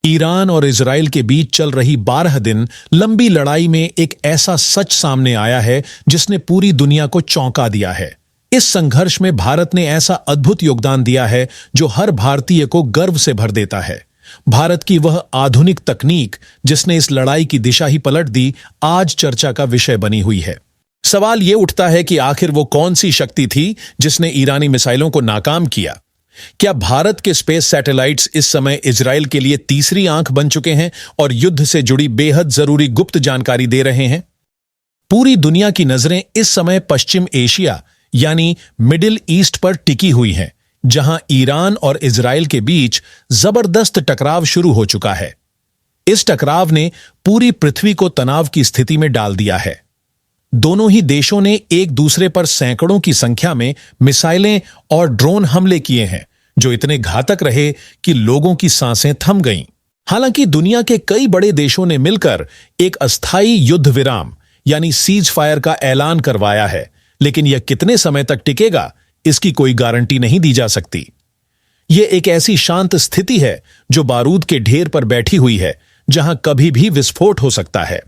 Iran और Israel के बीच चल रही 12 दिन लंबी लड़ाई में एक ऐसा सच सामने आया है जिसने पूरी दुनिया को चौंका दिया है। इस संघर्ष में भारत ने ऐसा अद्भुत योगदान दिया है जो हर भारतीय को गर्व से भर देता है। भारत की वह आधुनिक तकनीक जिसने इस लड़ाई की दिशा ही पलट दी, आज चर्चा का विषय बनी हुई है। सवाल यह उठता है कि आखिर वो कौन सी शक्ति थी जिसने ईरानी मिसाइलों को नाकाम किया। क्या भारत के स्पेस सैटेलाइट्स इस समय इजराइल के लिए तीसरी आंख बन चुके हैं और युद्ध से जुड़ी बेहद जरूरी गुप्त जानकारी दे रहे हैं? पूरी दुनिया की नजरें इस समय पश्चिम एशिया यानी मिडिल ईस्ट पर टिकी हुई हैं, जहां ईरान और इजराइल के बीच जबरदस्त टकराव शुरू हो चुका है। इस टकराव ने पूरी पृथ्वी को तनाव की स्थिति में डाल दिया है। दोनों ही देशों ने एक दूसरे पर सैकड़ों की संख्या में मिसाइलें और ड्रोन हमले किए हैं, जो इतने घातक रहे कि लोगों की सांसें थम गईं। हालांकि दुनिया के कई बड़े देशों ने मिलकर एक अस्थायी युद्ध विराम यानी सीज फायर का ऐलान करवाया है, लेकिन यह कितने समय तक टिकेगा इसकी कोई गारंटी नहीं दी जा सकती। यह एक ऐसी शांत स्थिति है जो बारूद के ढेर पर बैठी हुई है, जहां कभी भी विस्फोट हो सकता है।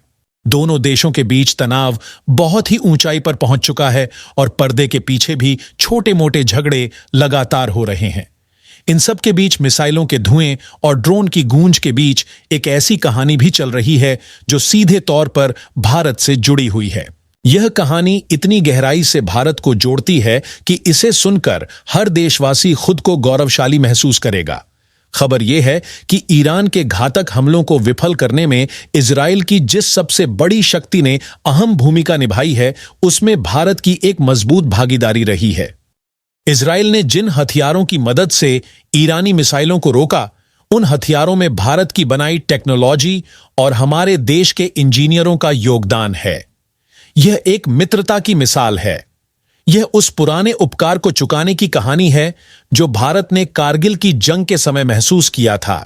दोनों देशों के बीच तनाव बहुत ही ऊंचाई पर पहुंच चुका है और पर्दे के पीछे भी छोटे मोटे झगड़े लगातार हो रहे हैं। इन सब के बीच मिसाइलों के धुएं और ड्रोन की गूंज के बीच एक ऐसी कहानी भी चल रही है जो सीधे तौर पर भारत से जुड़ी हुई है। यह कहानी इतनी गहराई से भारत को जोड़ती है कि इसे सुनकर हर देशवासी खुद को गौरवशाली महसूस करेगा। खबर यह है कि ईरान के घातक हमलों को विफल करने में इजराइल की जिस सबसे बड़ी शक्ति ने अहम भूमिका निभाई है, उसमें भारत की एक मजबूत भागीदारी रही है। इजराइल ने जिन हथियारों की मदद से ईरानी मिसाइलों को रोका, उन हथियारों में भारत की बनाई टेक्नोलॉजी और हमारे देश के इंजीनियरों का योगदान है। यह एक मित्रता की मिसाल है। यह उस पुराने उपकार को चुकाने की कहानी है जो भारत ने कारगिल की जंग के समय महसूस किया था।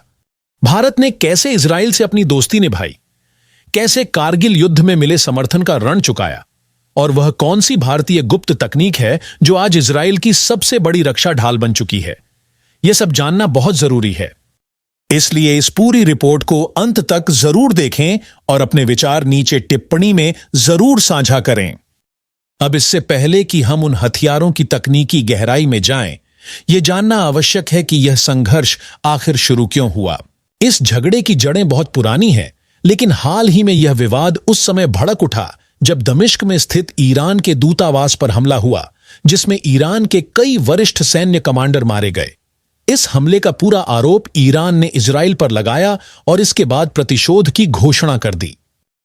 भारत ने कैसे इजराइल से अपनी दोस्ती निभाई, कैसे कारगिल युद्ध में मिले समर्थन का ऋण चुकाया, और वह कौन सी भारतीय गुप्त तकनीक है जो आज इजराइल की सबसे बड़ी रक्षा ढाल बन चुकी है। यह सब जानना बहुत जरूरी है। इसलिए इस पूरी रिपोर्ट को अंत तक जरूर देखें और अपने विचार नीचे टिप्पणी में जरूर साझा करें। अब इससे पहले कि हम उन हथियारों की तकनीकी गहराई में जाएं, यह जानना आवश्यक है कि यह संघर्ष आखिर शुरू क्यों हुआ। इस झगड़े की जड़ें बहुत पुरानी हैं, लेकिन हाल ही में यह विवाद उस समय भड़क उठा जब दमिश्क में स्थित ईरान के दूतावास पर हमला हुआ, जिसमें ईरान के कई वरिष्ठ सैन्य कमांडर मारे गए। इस हमले का पूरा आरोप ईरान ने इजराइल पर लगाया और इसके बाद प्रतिशोध की घोषणा कर दी।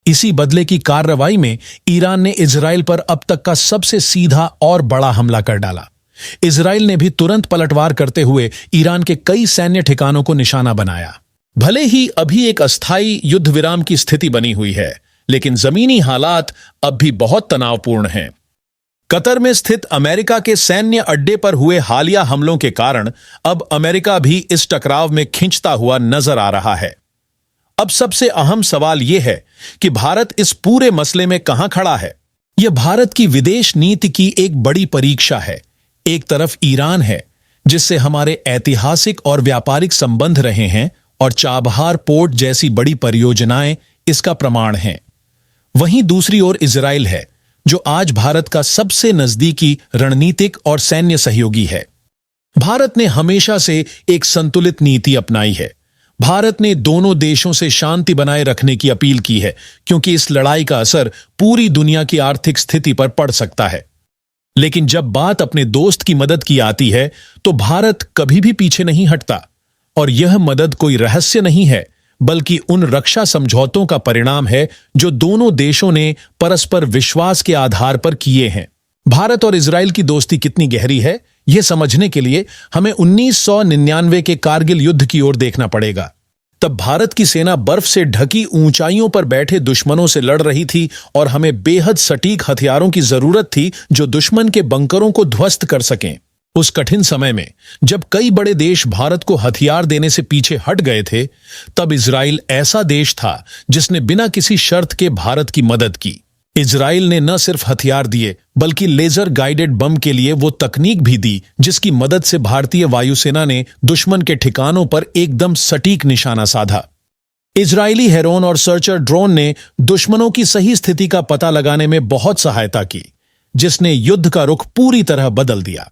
इसी बदले की कार्रवाई में ईरान ने इजराइल पर अब तक का सबसे सीधा और बड़ा हमला कर डाला। इजराइल ने भी तुरंत पलटवार करते हुए ईरान के कई सैन्य ठिकानों को निशाना बनाया। भले ही अभी एक अस्थायी युद्ध विराम की स्थिति बनी हुई है, लेकिन जमीनी हालात अब भी बहुत तनावपूर्ण हैं। कतर में स्थित अमेरिका के सैन्य अड्डे पर हुए हालिया हमलों के कारण अब अमेरिका भी इस टकराव में खिंचता हुआ नजर आ रहा है। अब सबसे अहम सवाल यह है कि भारत इस पूरे मसले में कहां खड़ा है। यह भारत की विदेश नीति की एक बड़ी परीक्षा है। एक तरफ ईरान है, जिससे हमारे ऐतिहासिक और व्यापारिक संबंध रहे हैं और चाबहार पोर्ट जैसी बड़ी परियोजनाएं इसका प्रमाण हैं। वहीं दूसरी ओर इजराइल है, जो आज भारत का सबसे नजदीकी रणनीतिक और सैन्य सहयोगी है। भारत ने हमेशा से एक संतुलित नीति अपनाई है। भारत ने दोनों देशों से शांति बनाए रखने की अपील की है, क्योंकि इस लड़ाई का असर पूरी दुनिया की आर्थिक स्थिति पर पड़ सकता है। लेकिन जब बात अपने दोस्त की मदद की आती है, तो भारत कभी भी पीछे नहीं हटता। और यह मदद कोई रहस्य नहीं है, बल्कि उन रक्षा समझौतों का परिणाम है जो दोनों देशों ने परस्पर विश्वास के आधार पर किए हैं। भारत और इजराइल की दोस्ती कितनी गहरी है, यह समझने के लिए हमें 1999 के कारगिल युद्ध की ओर देखना पड़ेगा। तब भारत की सेना बर्फ से ढकी ऊंचाइयों पर बैठे दुश्मनों से लड़ रही थी और हमें बेहद सटीक हथियारों की जरूरत थी जो दुश्मन के बंकरों को ध्वस्त कर सकें। उस कठिन समय में जब कई बड़े देश भारत को हथियार देने से पीछे हट गए थे, तब इजराइल ऐसा देश था जिसने बिना किसी शर्त के भारत की मदद की। इजराइल ने न सिर्फ हथियार दिए, बल्कि लेजर गाइडेड बम के लिए वो तकनीक भी दी जिसकी मदद से भारतीय वायुसेना ने दुश्मन के ठिकानों पर एकदम सटीक निशाना साधा। इजरायली हेरोन और सर्चर ड्रोन ने दुश्मनों की सही स्थिति का पता लगाने में बहुत सहायता की, जिसने युद्ध का रुख पूरी तरह बदल दिया।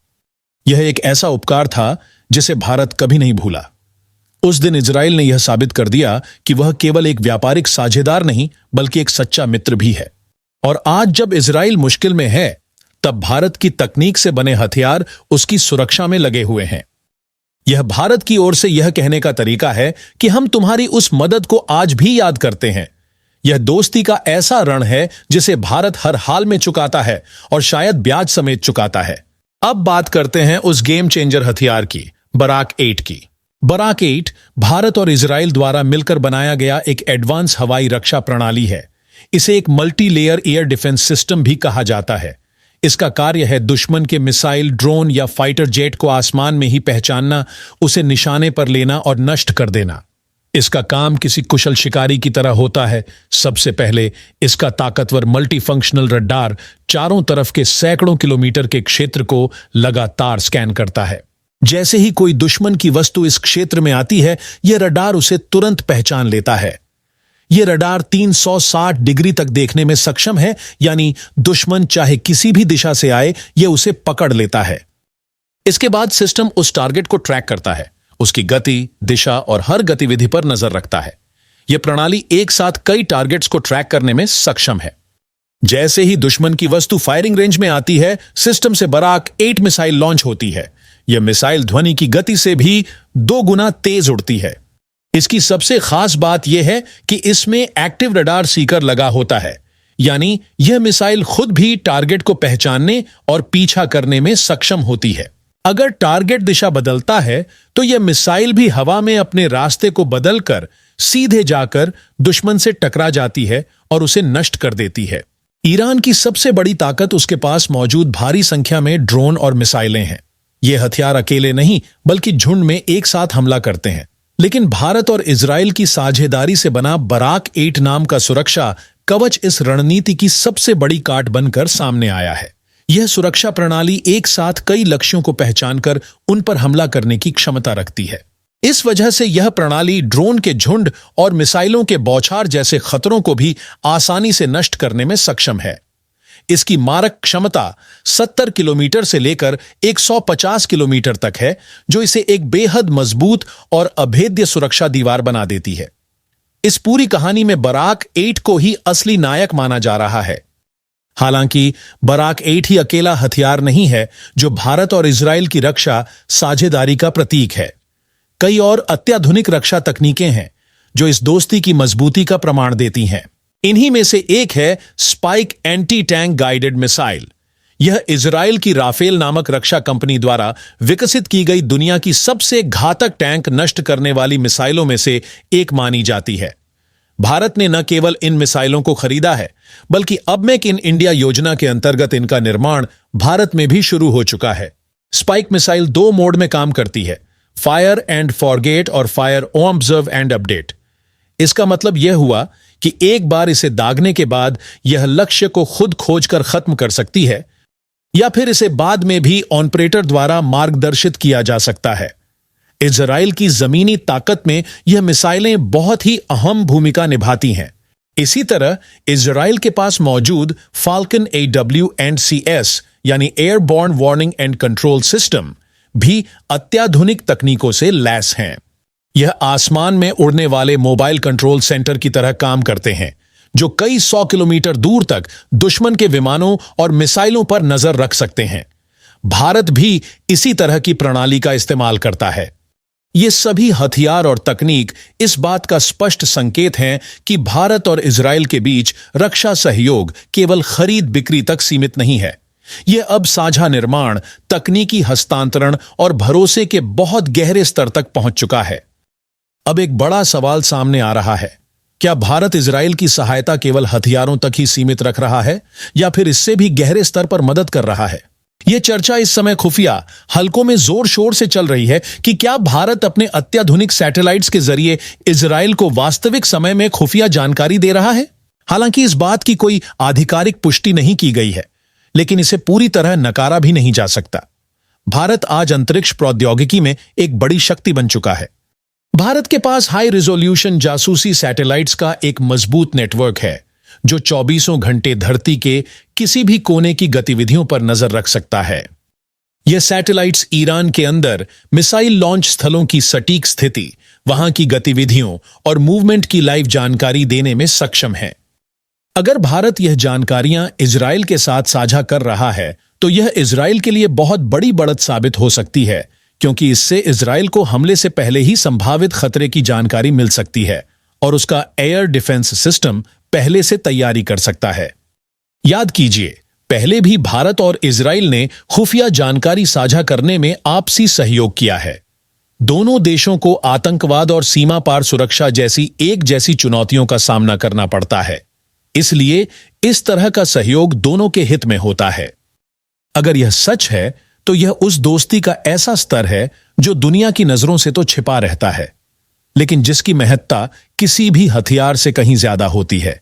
यह एक ऐसा उपकार था जिसे भारत कभी नहीं भूला। उस दिन इजराइल ने यह साबित कर दिया कि वह केवल एक व्यापारिक साझेदार नहीं, बल्कि एक सच्चा मित्र भी है। और आज जब इजराइल मुश्किल में है, तब भारत की तकनीक से बने हथियार उसकी सुरक्षा में लगे हुए हैं। यह भारत की ओर से यह कहने का तरीका है कि हम तुम्हारी उस मदद को आज भी याद करते हैं। यह दोस्ती का ऐसा ऋण है जिसे भारत हर हाल में चुकाता है, और शायद ब्याज समेत चुकाता है। अब बात करते हैं उस गेम चेंजर हथियार की, बराक 8 की। बराक 8 भारत और इजराइल द्वारा मिलकर बनाया गया एक एडवांस हवाई रक्षा प्रणाली है। इसे एक multi layer air defence system भी कहा जाता है। इसका कार्य है दुश्मन के मिसाइल, ड्रोन या फाइटर जेट को आसमान में ही पहचानना, उसे निशाने पर लेना और नष्ट कर देना। इसका काम किसी कुशल शिकारी की तरह होता है। सबसे पहले इसका ताकतवर मल्टीफंक्शनल रडार चारों तरफ के सैकड़ों किलोमीटर के क्षेत्र को लगातार स्कैन करता है। जैसे ही कोई दुश्मन की वस्तु इस क्षेत्र में आती है, यह रडार उसे तुरंत पहचान लेता है। यह रडार 360 डिग्री तक देखने में सक्षम है, यानी दुश्मन चाहे किसी भी दिशा से आए, यह उसे पकड़ लेता है। इसके बाद सिस्टम उस टारगेट को ट्रैक करता है, उसकी गति, दिशा और हर गतिविधि पर नजर रखता है। यह प्रणाली एक साथ कई टारगेट्स को ट्रैक करने में सक्षम है। जैसे ही दुश्मन की वस्तु फायरिंग रेंज में आती है, सिस्टम से बराक 8 मिसाइल लॉन्च होती है। यह मिसाइल ध्वनि की गति से भी 2 गुना तेज उड़ती है। इसकी सबसे खास बात यह है कि इसमें एक्टिव रडार सीकर लगा होता है, यानी यह मिसाइल खुद भी टारगेट को पहचानने और पीछा करने में सक्षम होती है। अगर टारगेट दिशा बदलता है, तो यह मिसाइल भी हवा में अपने रास्ते को बदलकर सीधे जाकर दुश्मन से टकरा जाती है और उसे नष्ट कर देती है। ईरान की सबसे बड़ी ताकत उसके पास मौजूद भारी संख्या में ड्रोन और मिसाइलें हैं। ये हथियार अकेले नहीं, बल्कि झुंड में एक साथ हमला करते हैं। लेकिन भारत और इजराइल की साझेदारी से बना बराक 8 नाम का सुरक्षा कवच इस रणनीति की सबसे बड़ी काट बनकर सामने आया है। यह सुरक्षा प्रणाली एक साथ कई लक्ष्यों को पहचानकर उन पर हमला करने की क्षमता रखती है। इस वजह से यह प्रणाली ड्रोन के झुंड और मिसाइलों के बौछार जैसे खतरों को भी आसानी से नष्ट करने में सक्षम है। इसकी मारक क्षमता 70 किलोमीटर से लेकर 150 किलोमीटर तक है, जो इसे एक बेहद मजबूत और अभेद्य सुरक्षा दीवार बना देती है। इस पूरी कहानी में बराक 8 को ही असली नायक माना जा रहा है। हालांकि बराक 8 ही अकेला हथियार नहीं है जो भारत और इजराइल की रक्षा साझेदारी का प्रतीक है। कई और अत्याधुनिक रक्षा तकनीकें हैं जो इस दोस्ती की मजबूती का प्रमाण देती हैं। इन्हीं में से एक है spike anti tank guided missile. यह इजराइल की राफेल नामक रक्षा कंपनी द्वारा विकसित की गई दुनिया की सबसे घातक टैंक नष्ट करने वाली मिसाइलों में से एक मानी जाती है। भारत ने न केवल इन मिसाइलों को खरीदा है, बल्कि अब मेक इन इंडिया योजना के अंतर्गत इनका निर्माण भारत में भी शुरू हो चुका है। स्पाइक मिसाइल 2 मोड में काम करती है, फायर एंड फॉरगेट और फायर ऑब्जर्व एंड अपडेट। इसका मतलब यह हुआ कि एक बार इसे दागने के बाद यह लक्ष्य को खुद खोजकर खत्म कर सकती है, या फिर इसे बाद में भी ऑपरेटर द्वारा मार्गदर्शित किया जा सकता है। इजराइल की जमीनी ताकत में यह मिसाइलें बहुत ही अहम भूमिका निभाती हैं। इसी तरह इजराइल के पास मौजूद फाल्कन AWCS यानी airborne warning and control system भी अत्याधुनिक तकनीकों से लैस हैं। यह आसमान में उड़ने वाले मोबाइल कंट्रोल सेंटर की तरह काम करते हैं, जो कई 100 किलोमीटर दूर तक दुश्मन के विमानों और मिसाइलों पर नजर रख सकते हैं। भारत भी इसी तरह की प्रणाली का इस्तेमाल करता है। ये सभी हथियार और तकनीक इस बात का स्पष्ट संकेत हैं कि भारत और इजराइल के बीच रक्षा सहयोग केवल खरीद बिक्री तक सीमित नहीं है। यह अब साझा निर्माण, तकनीकी हस्तांतरण और भरोसे के बहुत गहरे स्तर तक पहुंच चुका है। अब एक बड़ा सवाल सामने आ रहा है, क्या भारत इजराइल की सहायता केवल हथियारों तक ही सीमित रख रहा है, या फिर इससे भी गहरे स्तर पर मदद कर रहा है? यह चर्चा इस समय खुफिया हलकों में जोर शोर से चल रही है कि क्या भारत अपने अत्याधुनिक सैटेलाइट्स के जरिए इजराइल को वास्तविक समय में खुफिया जानकारी दे रहा है। हालांकि इस बात की कोई आधिकारिक पुष्टि नहीं की गई है, लेकिन इसे पूरी तरह नकारा भी नहीं जा सकता। भारत आज अंतरिक्ष प्रौद्योगिकी में एक बड़ी शक्ति बन चुका है। भारत के पास हाई रिजोल्यूशन जासूसी सैटेलाइट्स का एक मजबूत नेटवर्क है जो 24 घंटे धरती के किसी भी कोने की गतिविधियों पर नजर रख सकता है। यह सैटेलाइट्स ईरान के अंदर मिसाइल लॉन्च स्थलों की सटीक स्थिति, वहां की गतिविधियों और मूवमेंट की लाइव जानकारी देने में सक्षम है। अगर भारत यह जानकारियां इजराइल के साथ साझा कर रहा है तो यह इजराइल के लिए बहुत बड़ी बढ़त साबित हो सकती है, क्योंकि इससे इजराइल को हमले से पहले ही संभावित खतरे की जानकारी मिल सकती है और उसका एयर डिफेंस सिस्टम पहले से तैयारी कर सकता है। याद कीजिए, पहले भी भारत और इजराइल ने खुफिया जानकारी साझा करने में आपसी सहयोग किया है। दोनों देशों को आतंकवाद और सीमा पार सुरक्षा जैसी एक जैसी चुनौतियों का सामना करना पड़ता है, इसलिए इस तरह का सहयोग दोनों के हित में होता है। अगर यह सच है तो यह उस दोस्ती का ऐसा स्तर है जो दुनिया की नजरों से तो छिपा रहता है, लेकिन जिसकी महत्ता किसी भी हथियार से कहीं ज्यादा होती है।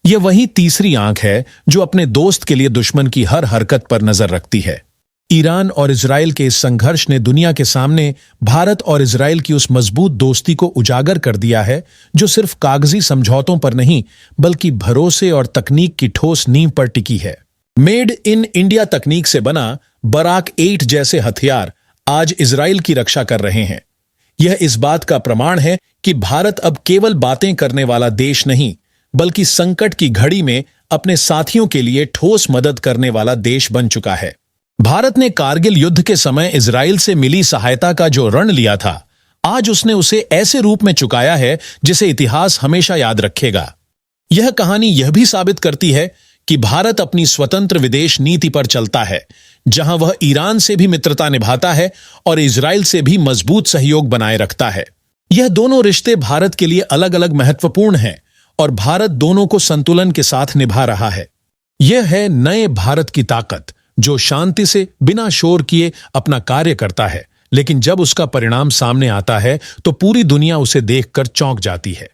यह वही तीसरी आंख है जो अपने दोस्त के लिए दुश्मन की हर हरकत पर नजर रखती है। ईरान और इजराइल के इस संघर्ष ने दुनिया के सामने भारत और इजराइल की उस मजबूत दोस्ती को उजागर कर दिया है जो सिर्फ कागजी समझौतों पर नहीं बल्कि भरोसे और तकनीक की ठोस नींव पर टिकी है। मेड इन इंडिया तकनीक से बना बराक 8 जैसे हथियार आज इजराइल की रक्षा कर रहे हैं। यह इस बात का प्रमाण है कि भारत अब केवल बातें करने वाला देश नहीं बल्कि संकट की घड़ी में अपने साथियों के लिए ठोस मदद करने वाला देश बन चुका है। भारत ने कारगिल युद्ध के समय इजराइल से मिली सहायता का जो ऋण लिया था, आज उसने उसे ऐसे रूप में चुकाया है जिसे इतिहास हमेशा याद रखेगा। यह कहानी यह भी साबित करती है कि भारत अपनी स्वतंत्र विदेश नीति पर चलता है, जहां वह ईरान से भी मित्रता निभाता है और इजराइल से भी मजबूत सहयोग बनाए रखता है। यह दोनों रिश्ते भारत के लिए अलग अलग महत्वपूर्ण हैं और भारत दोनों को संतुलन के साथ निभा रहा है। यह है नए भारत की ताकत, जो शांति से बिना शोर किए अपना कार्य करता है, लेकिन जब उसका परिणाम सामने आता है तो पूरी दुनिया उसे देखकर चौंक जाती है।